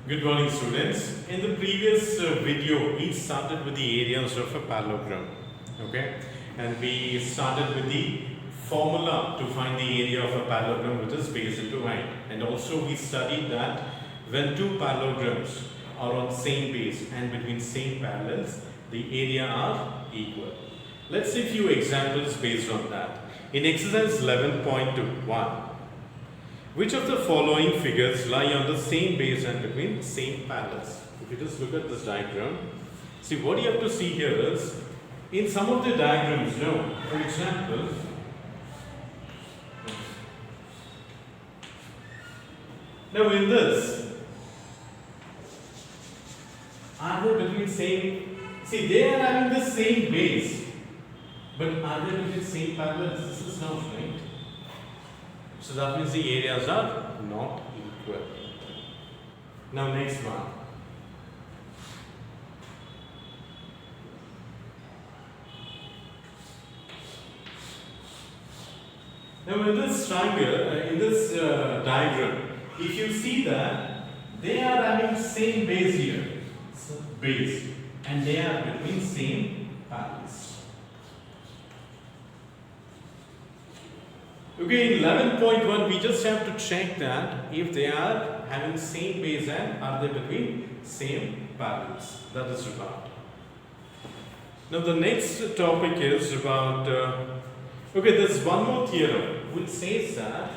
Good morning, students. In the previous video, we started with the areas of a parallelogram, okay? And we started with the formula to find the area of a parallelogram with its base into height. And also we studied that when two parallelograms are on same base and between same parallels, the area are equal. Let's see a few examples based on that. In exercise 11.1, which of the following figures lie on the same base and between same parallels? If you just look at this diagram, see what you have to see here is, in some of the diagrams, for example, now in this, are they between same, see they are having the same base, but are they between same parallels? This is not right. So that means the areas are not equal. Now next one. Now in this triangle, in this diagram, if you see that they are having same base here, so base, and they are between same parallels. Okay, in 11.1 we just have to check that if they are having same base and are they between same parallels. That is required. Now the next topic is about, okay, there's one more theorem which says that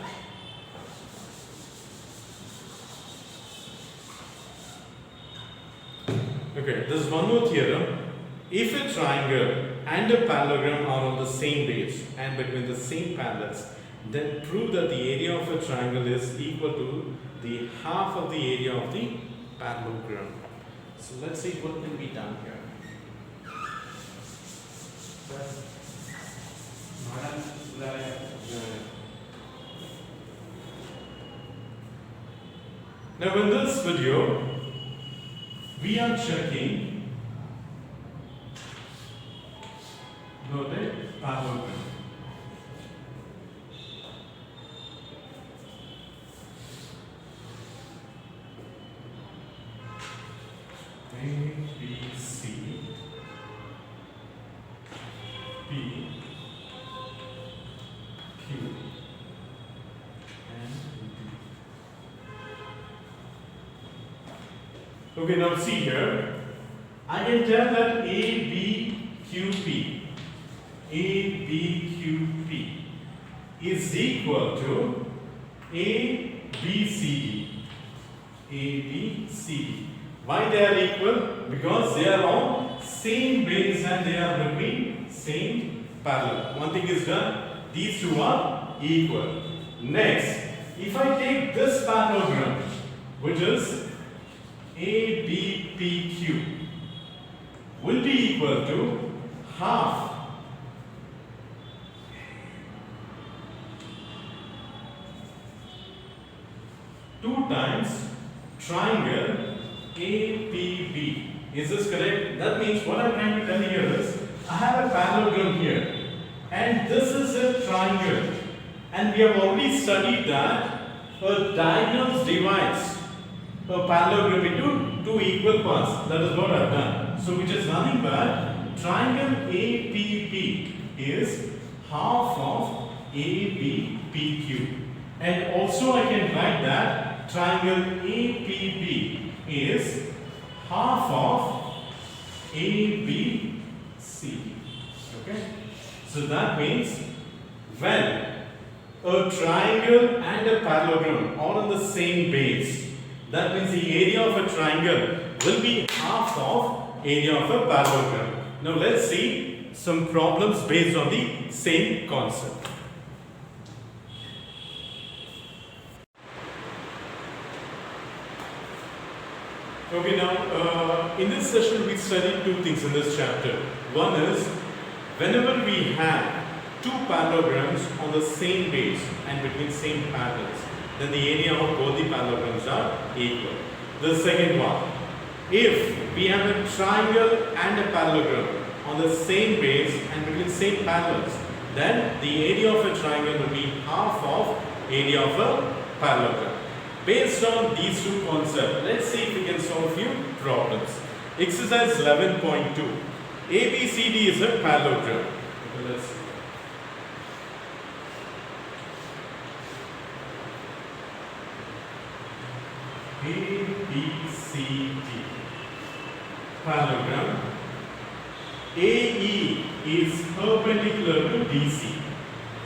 if a triangle and a parallelogram are on the same base and between the same parallels, then prove that the area of a triangle is equal to the half of the area of the parallelogram. So let's see what can be done here. Now in this video, we are checking the parallelogram. A, B, C, B, Q, and D. Okay, now see here. I can tell that A, B, Q, P, A, B, Q, P is equal to A, B, C, D. A, B, C, D. Why they are equal? Because they are on same base and they are between same parallel. One thing is done, these two are equal. Next, if I take this parallelogram, which is ABPQ, will be equal to half two times triangle APB. Is this correct? That means what I'm trying to tell here is, I have a parallelogram here and this is a triangle, and we have already studied that a diagonal divides a parallelogram into two equal parts. That is what I've done. So which is nothing but triangle APB is half of ABPQ, and also I can write that triangle APB is half of ABC. Okay? So that means when a triangle and a parallelogram are on the same base, that means the area of a triangle will be half of area of a parallelogram. Now let's see some problems based on the same concept. Okay, now in this session we studied two things in this chapter. One is, whenever we have two parallelograms on the same base and between same parallels, then the area of both the parallelograms are equal. The second one, if we have a triangle and a parallelogram on the same base and between same parallels, then the area of a triangle will be half of area of a parallelogram. Based on these two concepts, let's see if we can solve few problems. Exercise 11.2. ABCD is a parallelogram. Okay, let's see. ABCD parallelogram. AE is perpendicular to DC.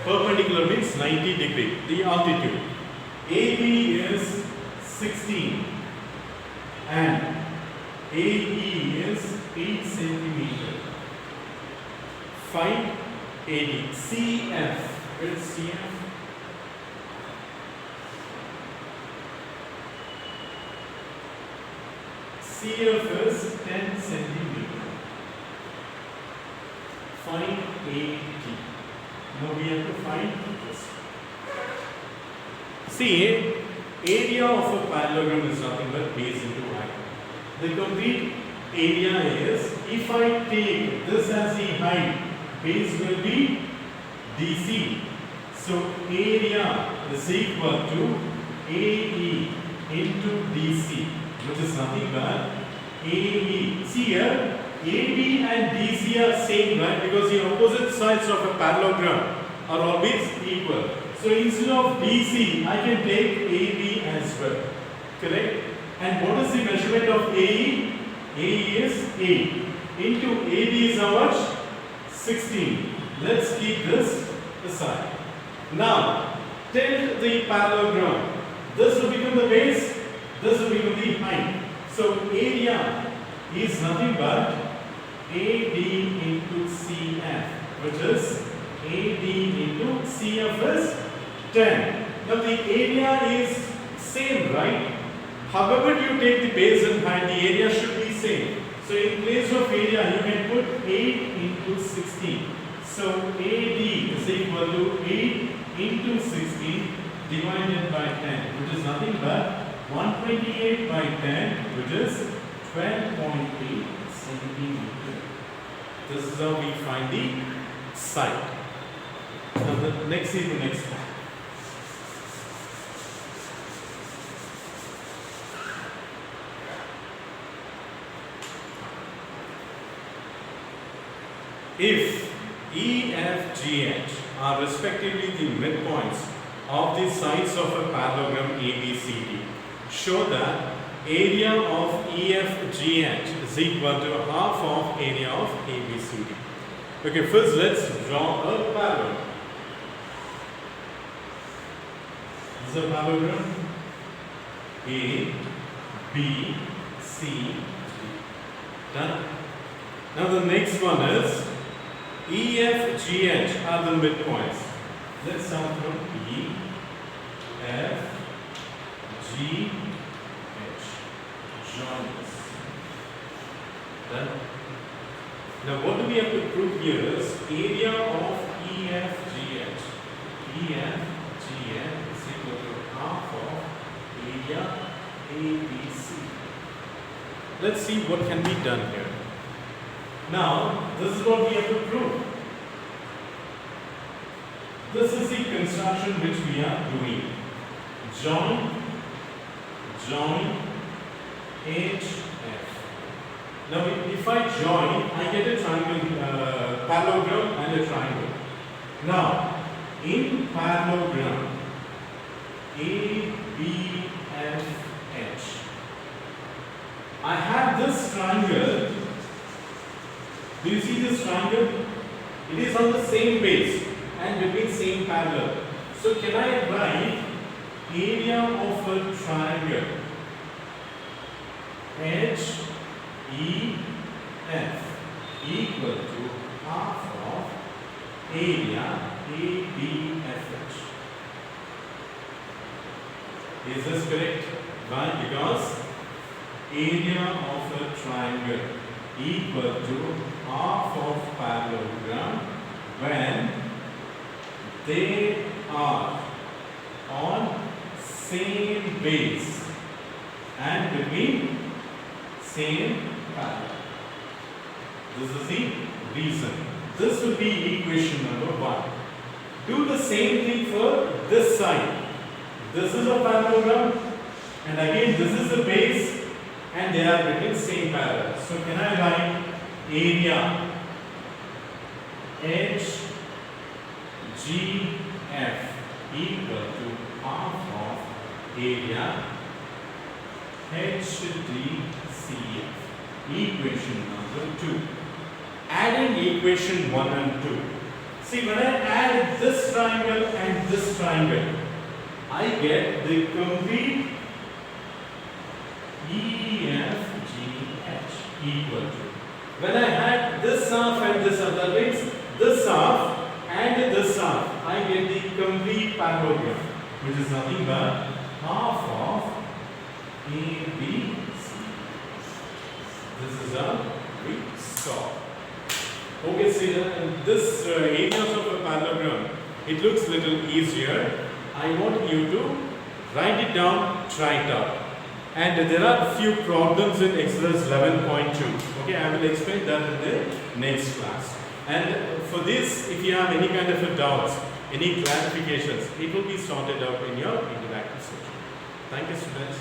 Perpendicular means 90 degree, the altitude. AB is 16 and AE is 8 centimeter. Find AD. CF. Where is CF? CF is 10 centimeter. Find AD. Now we have to find this. See, area of a parallelogram is nothing but base into height. The complete area is, if I take this as the height, base will be DC. So area is equal to AE into DC, which is nothing but AE. See here, AB and DC are same, right? Because the opposite sides of a parallelogram are always equal. So instead of DC, I can take AB as well. Correct? And what is the measurement of AE? AE is 8. Into AD is how much? 16. Let's keep this aside. Now, tilt the parallelogram. This will become the base, this will become the height. So area is nothing but AD into CF, which is AD into CF is 10. Now the area is same, right? However you take the base and height, the area should be same. So in place of area, you can put 8 into 16. So AD is equal to 8 into 16 divided by 10, which is nothing but 128 by 10, which is 12.8 centimeter. This is how we find the side. Now the next is the next one. If E, F, G, H are respectively the midpoints of the sides of a parallelogram ABCD, show that area of EFGH is equal to half of area of ABCD. Okay, first let's draw a parallelogram. This is a parallelogram A, B, C, D. Done. Now the next one is EFGH are the midpoints. Let's start from E, F, G, H. Join this. Done. Now what do we have to prove here is area of EFGH. EFGH is equal to half of area ABC. Let's see what can be done here. Now, this is what we have to prove. This is the construction which we are doing. Join H, F. Now, if I join, I get a triangle, parallelogram and a triangle. Now, in parallelogram A, B, F, H, I have this triangle. Do you see this triangle? It is on the same base and between same parallel. So can I write area of a triangle H, E, F equal to half of area A, B, F, H. Is this correct? Why? Because area of a triangle equal to half of parallelogram when they are on same base and between same parallel. This is the reason. This will be equation number 1. Do the same thing for this side. This is a parallelogram And again, this is the base and they are between same parallel. So can I write area HGF equal to half of area HDCF. Equation number 2. Adding equation 1 and 2. See, when I add this triangle and this triangle, I get the complete EFGH equal to. When I had this half and this half, that means this half and this half, I get the complete parallelogram, which is nothing but half of ABC. This is a big stop. Okay, see this areas of a parallelogram, it looks little easier. I want you to write it down, try it out. And there are a few problems in exercise 11.2. Okay, I will explain that in the next class. And for this, if you have any kind of a doubts, any clarifications, it will be sorted out in your interactive session. Thank you, students.